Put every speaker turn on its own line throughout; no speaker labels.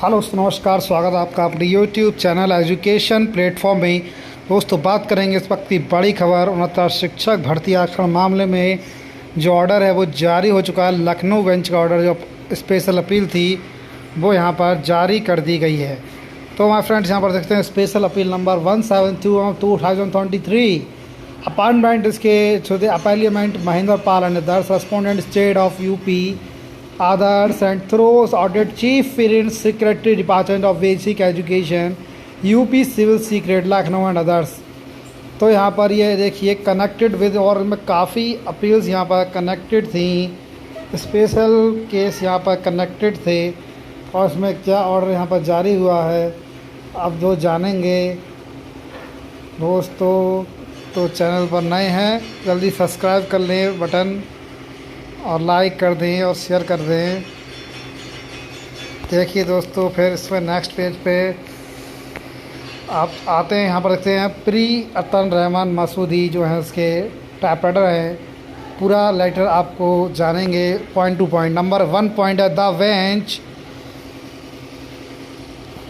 Hello दोस्तों, नमस्कार। स्वागत है आपका अपने यूट्यूब चैनल एजुकेशन प्लेटफॉर्म में। दोस्तों, बात करेंगे इस वक्त की बड़ी खबर। उनहत्तर शिक्षक भर्ती आरक्षण मामले में जो ऑर्डर है वो जारी हो चुका है। लखनऊ बेंच का ऑर्डर, जो स्पेशल अपील थी, वो यहाँ पर जारी कर दी गई है। तो माय फ्रेंड्स, यहाँ पर देखते हैं special appeal number 172 of 2023। Appointment इसके through the appointment Mahendra Pal and others respondent state of UP others and throws audit chief finance secretary department of basic education UP civil secret Lucknow and others. तो यहाँ पर ये देखिए कनेक्टेड विद, और इनमें काफ़ी appeals यहाँ पर कनेक्टेड थी, स्पेशल केस यहाँ पर कनेक्टेड थे। और इसमें क्या ऑर्डर यहाँ पर जारी हुआ है अब जो जानेंगे दोस्तों। तो चैनल पर नए हैं जल्दी सब्सक्राइब कर लें बटन, और लाइक कर दें और शेयर कर दें। देखिए दोस्तों, फिर इसमें नेक्स्ट पेज पे आप आते हैं। यहाँ पर देखते हैं प्री अतन रहमान मसूदी जो है उसके टाइपराइटर हैं। पूरा लेटर आपको जानेंगे point to point. Number 1 point है the bench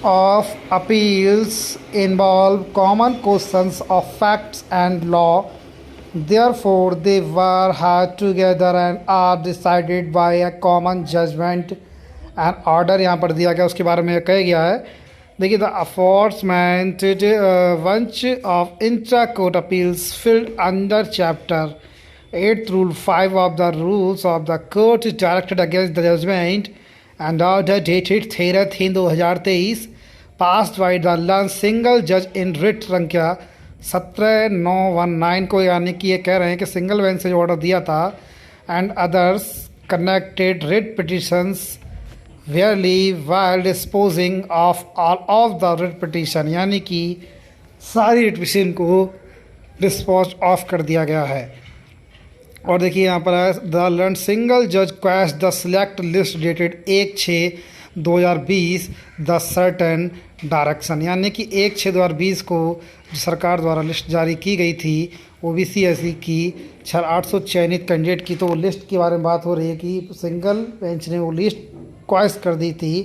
of appeals involve common questions of facts and law, therefore they were heard together and are decided by a common judgment and order यहाँ पर दिया गया, उसके बारे में कहा गया है। देखिए the aforementioned bunch of intra-court appeals filled under chapter 8 rule 5 of the rules of the court is directed against the judgment and order dated 13/3/2023 passed by the learned single judge in writ संख्या 17/9/19 को, यानी कि ये कह रहे हैं कि single bench से जो ऑर्डर दिया था and others connected writ petitions warily while disposing of all of the writ petition, यानी कि सारी रिट पिटिशन को डिस्पोज ऑफ कर दिया गया है। और देखिए यहाँ पर है द लर्न सिंगल जज quest the select list dated 1/6/2020 the certain direction, यानी कि 1/6/2020 को जो सरकार द्वारा लिस्ट जारी की गई थी ओबीसी एससी की 800 चयनित कैंडिडेट की, तो वो लिस्ट के बारे में बात हो रही है कि सिंगल बेंच ने वो लिस्ट क्वाइस कर दी थी।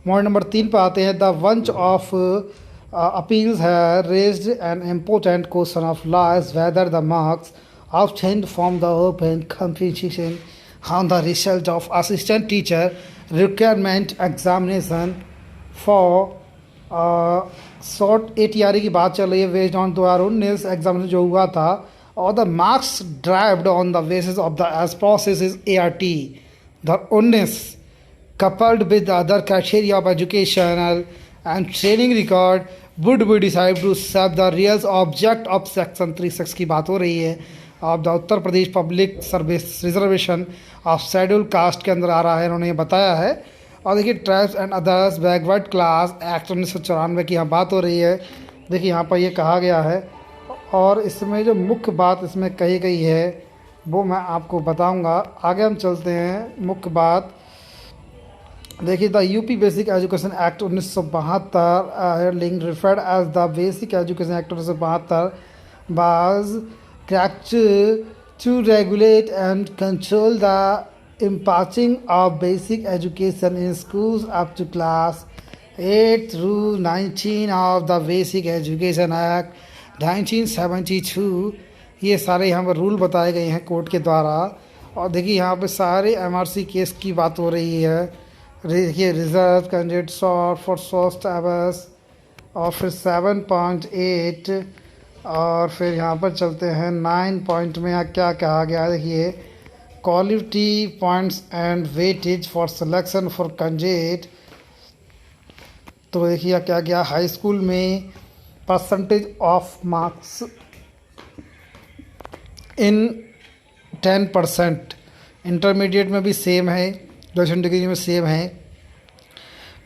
पॉइंट नंबर 3 पर आते हैं द बंच ऑफ अपील्स है raised an important question of law as whether the marks obtained from the open competition on the result of assistant teacher requirement examination for short ATRE की बात चल रही है based on 2019 examination जो हुआ था, और the marks derived on the basis of the age process is ART 2019 coupled with the other criteria of educational and training record would be decided to serve the real object of section 36 की बात हो रही है of the Uttar Pradesh public service reservation of schedule caste के अंदर आ रहा है, इन्होंने ये बताया है। और देखिए tribes and others backward class act 1994 की यहाँ बात हो रही है। देखिए यहाँ पर ये कहा गया है, और इसमें जो मुख्य बात इसमें कही गई है वो मैं आपको बताऊंगा। आगे हम चलते हैं। मुख्य बात देखिए the UP basic education act 1972 link referred as the basic education act 1972 was cracked to regulate and control the imparting of basic education in schools up to class 8 through 19 of the Basic Education Act 1972। ये सारे यहाँ पर rule बताए गए हैं court के द्वारा। और देखिए यहाँ पे सारे MRC केस की बात हो रही है। देखिए रिजर्व कैंडिडेट शॉर्ट फॉर सोस्ट एबस, और फिर 7.8, और फिर यहाँ पर चलते हैं 9 पॉइंट में यहाँ क्या कहा गया है। देखिए quality points and weightage for selection for candidate. तो देखिए क्या गया, हाई स्कूल में percentage of marks in 10%, intermediate में भी सेम है, ग्रेजुएशन डिग्री में सेम है।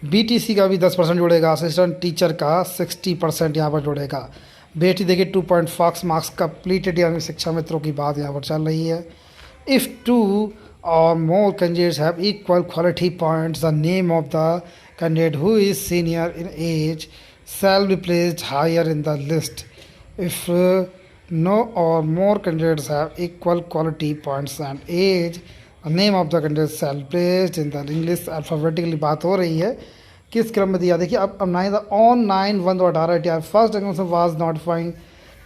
BTC का भी 10% जुड़ेगा, असिस्टेंट टीचर का 60% यहाँ पर जुड़ेगा। बेटी देखिए 2.5 मार्क्स कंप्लीटेड, यानी शिक्षा मित्रों की बात यहाँ पर चल रही है। If 2 or more candidates have equal quality points, the name of the candidate who is senior in age shall be placed higher in the list. If no or more candidates have equal quality points and age, the name of the candidate shall be placed in the English alphabetically। बात हो रही है किस क्रम में दिया, देखिए अब 9/1/2018 first examination was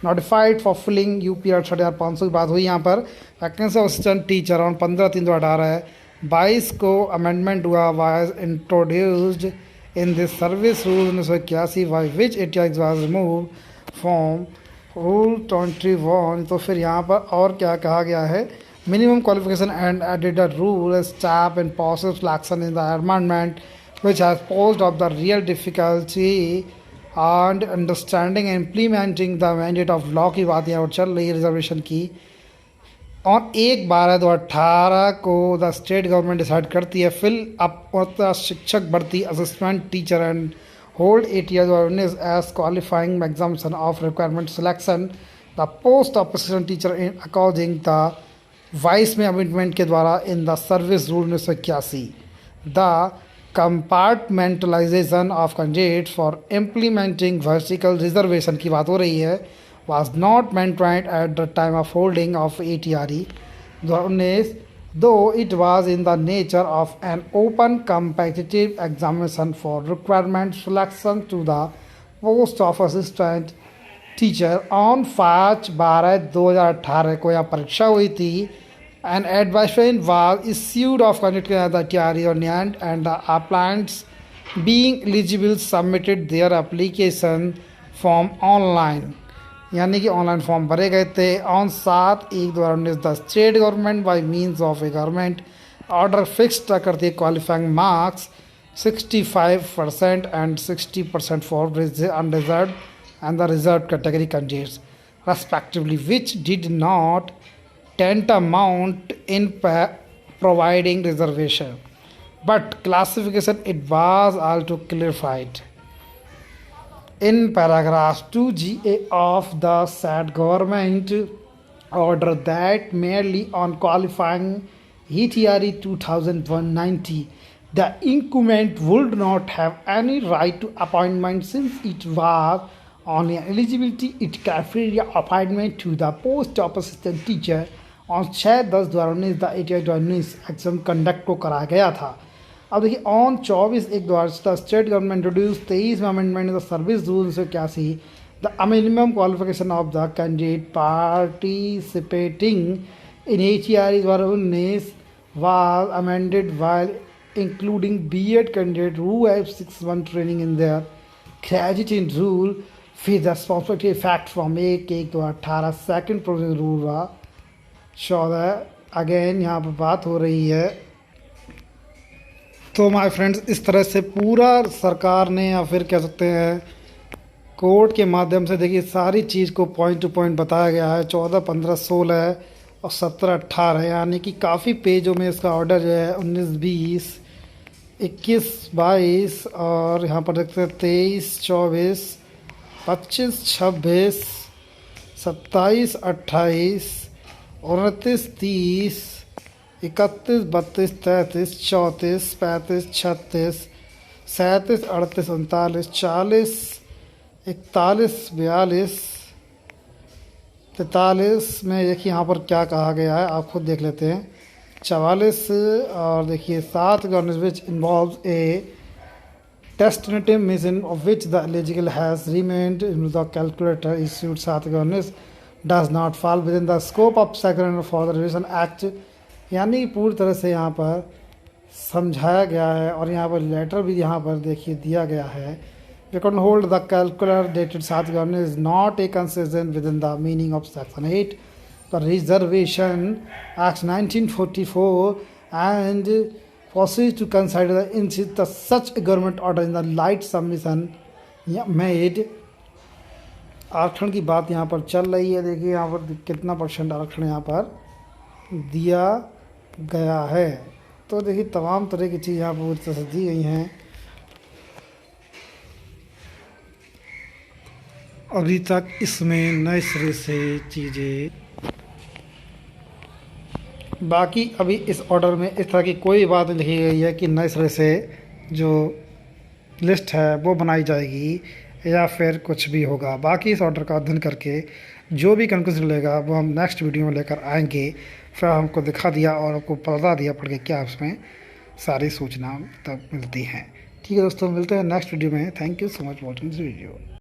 notified for filling UP 68,500 की बात हुई यहाँ पर। Vacancy of assistant teacher on 15/3/2018 है। 22 को अमेंडमेंट हुआ was introduced in this service rule 1981 by which it was remove from rule 21। तो फिर यहाँ पर और क्या कहा गया है, minimum qualification and added a rule staff and process selection in the amendment which has posed of the real difficulty and understanding and implementing the mandate of law की बात यहाँ पर चल रही है रिजर्वेशन की। और 1/12/2018 को द स्टेट गवर्नमेंट डिसाइड करती है फिल अप शिक्षक भर्ती assistant teacher and hold 8 years as qualifying examination of requirement selection the post of assistant teacher in according the vice में अमेंडमेंट के द्वारा in the service rule 1981। The compartmentalisation of candidate for implementing vertical reservation की बात हो रही है was not maintained at the time of holding of ATRE 2019, though it was in the nature of an open competitive examination for requirement selection to the post of assistant teacher on 5/12/2018 को यह परीक्षा हुई थी। An advertisement was issued of conduct the TRE and the applicants being eligible submitted their application form online, यानी कि online form भरे गए थे। On 7/1/2019 the state government by means of a government order fix करती है qualifying marks 65% and 60% for unreserve and the reserve category candidates respectively which did not tantamount in providing reservation but classification it was also clarified in paragraph 2GA of the said government order that merely on qualifying ETRE 2090 the incumbent would not have any right to appointment since it was only eligibility it criteria appointment to the post of assistant teacher on 6/10/2019 the ATRE 2019 exam conduct को कराया गया था। अब देखिए on 24/1/2018 state government introduce 23 में amendment the service rule 1981 the minimum qualification of the candidate participating in ATRE 2019 was amended while including BEd candidate who have 6 month training in their graduate in rule फिर the responsibility effect from 1/1/2018 second provision rule हुआ 14। Again यहाँ पर बात हो रही है। तो my friends इस तरह से पूरा सरकार ने या फिर कह सकते हैं कोर्ट के माध्यम से देखिए सारी चीज़ को पॉइंट टू पॉइंट बताया गया है। 14, 15, 16 और 17, 18 यानी कि काफ़ी पेजों में इसका ऑर्डर जो है 19, 20, 21, 22 और यहाँ पर देखते हैं 23, 24, 25, 26, 27, 28, 29, 30, 31, 32, 33, 34, 35, 36, 37, 38, 39, 40, 41, 42, 43 में देखिए यहाँ पर क्या कहा गया है आप खुद देख लेते हैं। 44 और देखिए 7 which involve a tentative mission of which the eligible has remained in the calculator issued 7 does not fall within the scope of secretary for the revision act, यानी पूरी तरह से यहाँ पर समझाया गया है। और यहाँ पर लेटर भी यहाँ पर देखिए दिया गया है we can hold the circular dated 7 is not a consistent within the meaning of section 8 the reservation act 1944 and proceed to consider in the such government order in the light submission made. आरक्षण की बात यहाँ पर चल रही है। देखिए यहाँ पर कितना % आरक्षण यहाँ पर दिया गया है। तो देखिए तमाम तरह की चीज़ यहाँ पर पूरी दी गई हैं। अभी तक इसमें नए सिरे से चीज़ें बाकी अभी इस ऑर्डर में इस तरह की कोई बात लिखी गई है कि नए सिरे से जो लिस्ट है वो बनाई जाएगी या फिर कुछ भी होगा। बाकी इस ऑर्डर का अध्ययन करके जो भी कंक्लूजन लेगा वो हम नेक्स्ट वीडियो में लेकर आएंगे। फिर हमको दिखा दिया और आपको बता दिया पढ़ के क्या उसमें सारी सूचना तब मिलती हैं। ठीक है दोस्तों, मिलते हैं नेक्स्ट वीडियो में। Thank you so much watching this video.